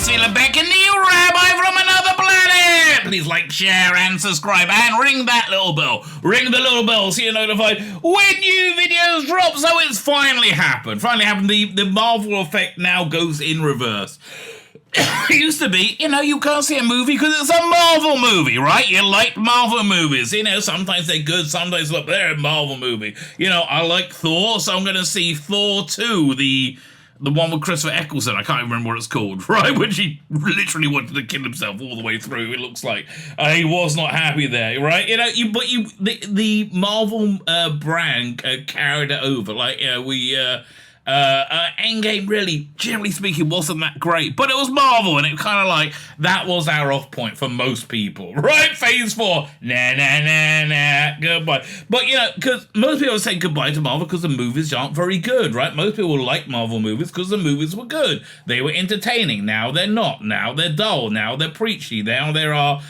Tzvi Lebetkin, the Rabbi from another planet! Please like, share, and subscribe, and ring that little bell. Ring the little bell so you're notified when new videos drop. So it's finally happened. The Marvel effect now goes in reverse. It used to be, you can't see a movie because it's a Marvel movie, right? You like Marvel movies. Sometimes they're good, sometimes they're a Marvel movie. I like Thor, so I'm going to see Thor 2, the one with Christopher Eccleston. I can't even remember what it's called, right? Which he literally wanted to kill himself all the way through, it looks like. He was not happy there, right? The Marvel brand carried it over. Endgame really, generally speaking, wasn't that great, but it was Marvel, and it kind of like, that was our off point for most people, right? Phase 4, nah, goodbye. But, because most people say goodbye to Marvel because the movies aren't very good, right? Most people like Marvel movies because the movies were good. They were entertaining. Now they're not. Now they're dull. Now they're preachy. Now there are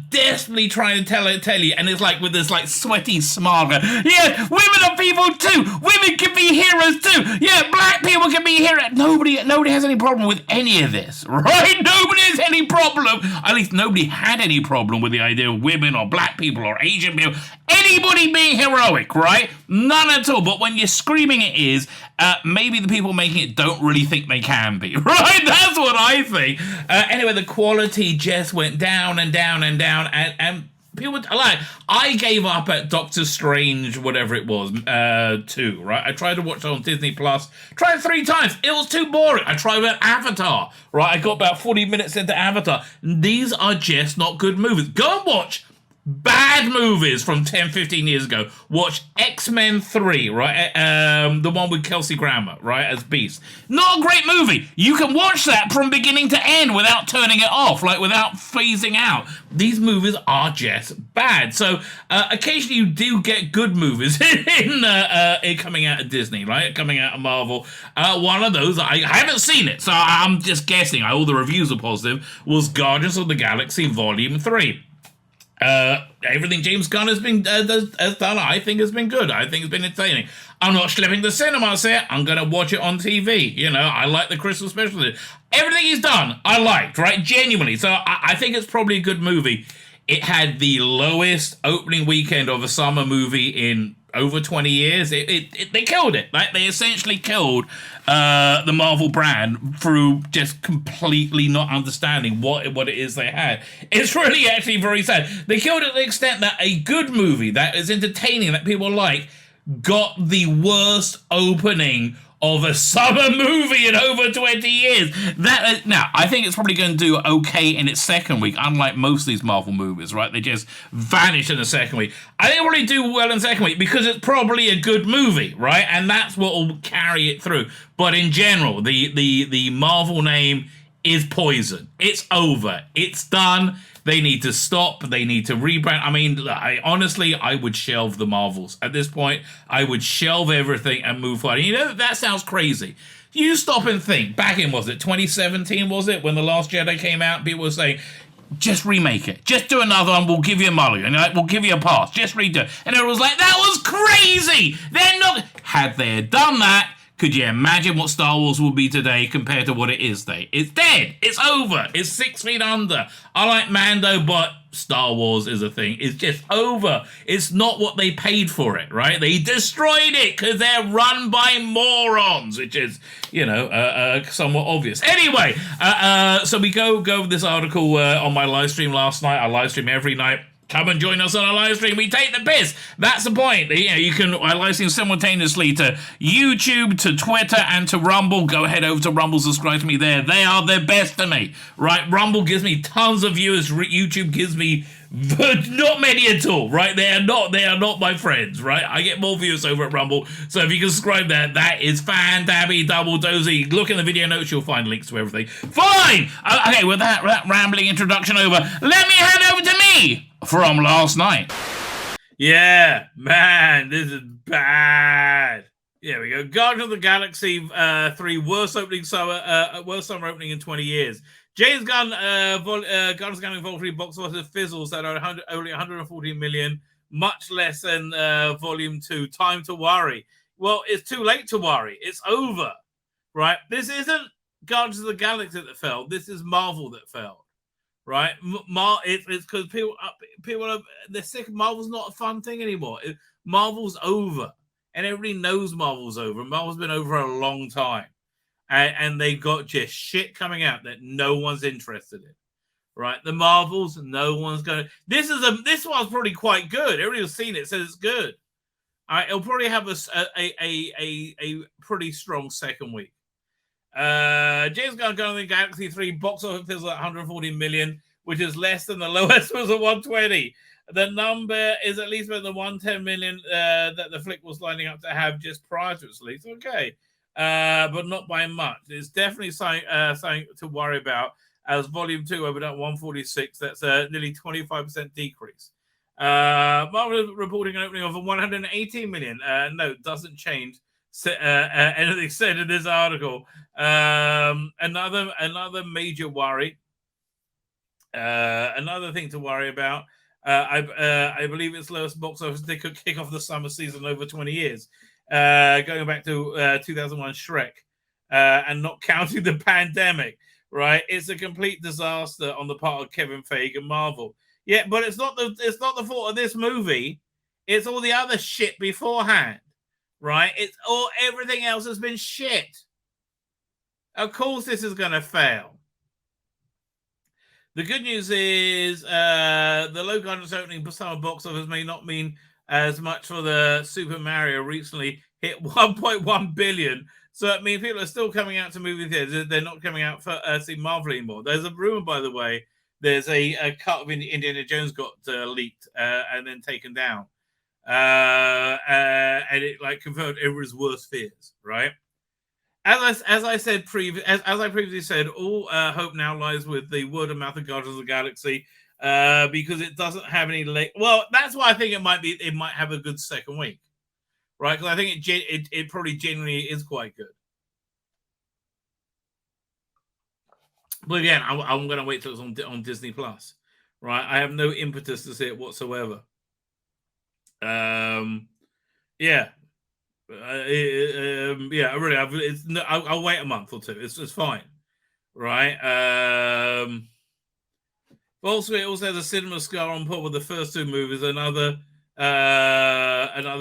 desperately trying to tell you, and it's like with this like sweaty smile. Yeah, women are people too. Women can be heroes too. Yeah, black people can be heroes. Nobody has any problem with any of this, right? Nobody has any problem. At least nobody had any problem with the idea of women or black people or Asian people, anybody being heroic, right? None at all. But when you're screaming it is, maybe the people making it don't really think they can be, right? That's what I think. Anyway, the quality just went down and down and down, and people I gave up at Doctor Strange, whatever it was, 2, right? I tried to watch it on Disney Plus, tried 3 times, it was too boring. I tried with Avatar, right? I got about 40 minutes into Avatar. These are just not good movies. Go and watch bad movies from 10, 15 years ago. Watch X-Men 3, right? The one with Kelsey Grammer, right, as Beast. Not a great movie. You can watch that from beginning to end without turning it off, like without phasing out. These movies are just bad. So occasionally you do get good movies in coming out of Disney, right? Coming out of Marvel. One of those, I haven't seen it, so I'm just guessing. All the reviews are positive. Was Guardians of the Galaxy Volume 3. Everything James Gunn has done, I think has been good. I think it's been entertaining. I'm not schlepping the cinema set. I'm going to watch it on TV. I like the Christmas special. Everything he's done, I liked, right? Genuinely. So I think it's probably a good movie. It had the lowest opening weekend of a summer movie in over 20 years. They killed it. Like, they essentially killed the Marvel brand through just completely not understanding what it is they had. It's really actually very sad. They killed it to the extent that a good movie that is entertaining, that people like, got the worst opening of a summer movie in over 20 years. Now, I think it's probably going to do okay in its second week, unlike most of these Marvel movies, right? They just vanish in the second week. I think it'll really do well in the second week because it's probably a good movie, right? And that's what will carry it through. But in general, the Marvel name is poison. It's over. It's done. They need to stop. They need to rebrand. I mean, honestly, I would shelve the Marvels. At this point, I would shelve everything and move forward. That sounds crazy. You stop and think. Back in, was it 2017, was it? When The Last Jedi came out, people were saying, just remake it. Just do another one. We'll give you a mulligan. We'll give you a pass. Just redo it. And everyone was like, that was crazy. They're not... Had they done that, could you imagine what Star Wars will be today compared to what it is today? It's dead. It's over. It's 6 feet under. I like Mando, but Star Wars is a thing. It's just over. It's not what they paid for it, right? They destroyed it because they're run by morons, which is, somewhat obvious. Anyway, so we go with this article on my live stream last night. I live stream every night. Come and join us on a live stream. We take the piss. That's the point. You can live stream simultaneously to YouTube, to Twitter, and to Rumble. Go ahead over to Rumble. Subscribe to me there. They are the best to me, right? Rumble gives me tons of viewers. YouTube gives me not many at all, right? They are not my friends, right? I get more viewers over at Rumble. So if you can subscribe there, that is fan-dabby double dozy. Look in the video notes. You'll find links to everything. Fine. Okay, with that rambling introduction over, let me hand over to me from last night. Yeah, man, this is bad. Here we go. Guardians of the Galaxy 3, worst summer opening in 20 years. James Gunn, Guardians of the Galaxy Vol. 3 box office fizzles at only 114 million, much less than Volume 2. Time to worry. Well, it's too late to worry. It's over, right? This isn't Guardians of the Galaxy that failed. This is Marvel that failed, right? It's because people are they're sick. Marvel's not a fun thing anymore. Marvel's over, and everybody knows Marvel's over. Marvel's been over a long time, and they got just shit coming out that no one's interested in. Right, the Marvels, no one's going to. This one's probably quite good. Everybody who's seen it says it's good. All right, it'll probably have a pretty strong second week. James Gunn Guardians of the Galaxy 3 box office is at 140 million, which is less than the lowest was at 120. The number is at least better than 110 million that the flick was lining up to have just prior to its release. Okay, but not by much. It's definitely something to worry about. As Volume 2 opened at 146, that's a nearly 25% decrease. Marvel reporting an opening of 118 million. No, it doesn't change anything said in this article. Another major worry. Another thing to worry about. I believe its lowest box office they could kick off the summer season over 20 years, going back to 2001 Shrek, and not counting the pandemic. Right, it's a complete disaster on the part of Kevin Feige and Marvel. Yeah, but it's not the fault of this movie. It's all the other shit beforehand. Right, everything else has been shit. Of course, this is going to fail. The good news is the low Guardians opening summer box office may not mean as much for the Super Mario recently hit 1.1 billion. So it means people are still coming out to movie theaters. They're not coming out for see Marvel anymore. There's a rumor, by the way. There's a cut of Indiana Jones got leaked and then taken down, and it like confirmed everyone's worst fears. Right? As I previously said, all hope now lies with the word of mouth of Guardians of the Galaxy because it doesn't have any. Well, that's why I think it might have a good second week. Right, because I think it probably genuinely is quite good. But again, I'm going to wait till it's on Disney Plus. Right, I have no impetus to see it whatsoever. Yeah, really. I'll wait a month or two. It's fine. Right. Also, it also has a cinema scar on par with the first two movies. Another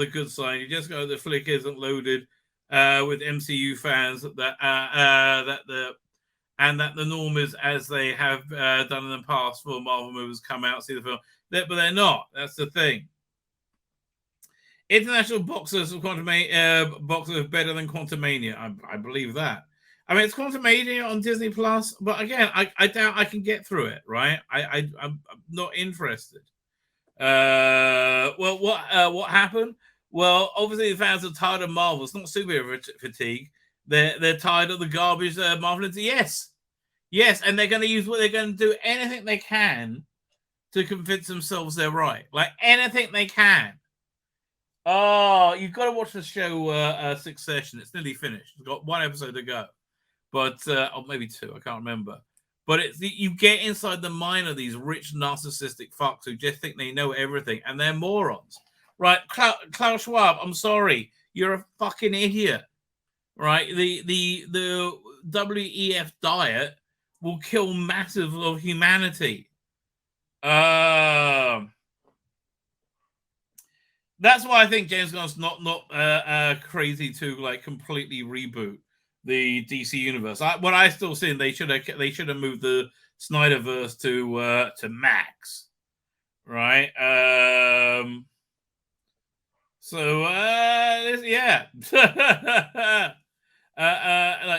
good sign. You just go, the flick isn't loaded with MCU fans that the norm is as they have done in the past for Marvel movies come out see the film, but they're not. That's the thing. International boxers of boxers better than Quantumania. I believe that. I mean, it's Quantumania on Disney Plus, but again, I doubt I can get through it. Right? I'm not interested. Well, what happened? Well, obviously the fans are tired of Marvel. It's not superhero fatigue. They're tired of the garbage Marvel into. Yes, and they're going to do anything they can to convince themselves they're right. Like anything they can. Oh, you've got to watch the show Succession. It's nearly finished. It's got one episode to go, but or maybe two. I can't remember. But you get inside the mind of these rich narcissistic fucks who just think they know everything, and they're morons, right? Klaus Schwab, I'm sorry, you're a fucking idiot, right? The WEF diet will kill massive of humanity. That's why I think James Gunn's not crazy to like completely reboot the DC universe. What I still think they should have moved the Snyderverse to Max, right? Yeah.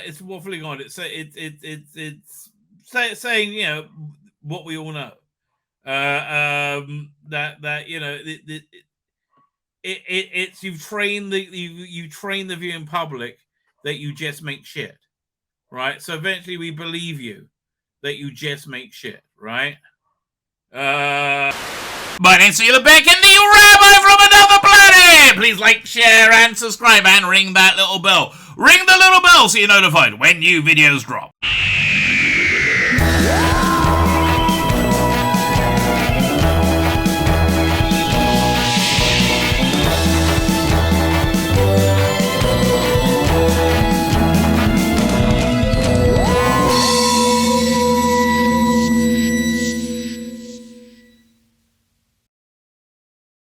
It's waffling on. It's saying, you know, what we all know. That you know it's you train the viewing public that you just make shit, right? So eventually we believe you that you just make shit, right? My name's Tzvi Lebetkin, the Rabbi from another planet! Please like, share, and subscribe, and ring that little bell. Ring the little bell so you're notified when new videos drop.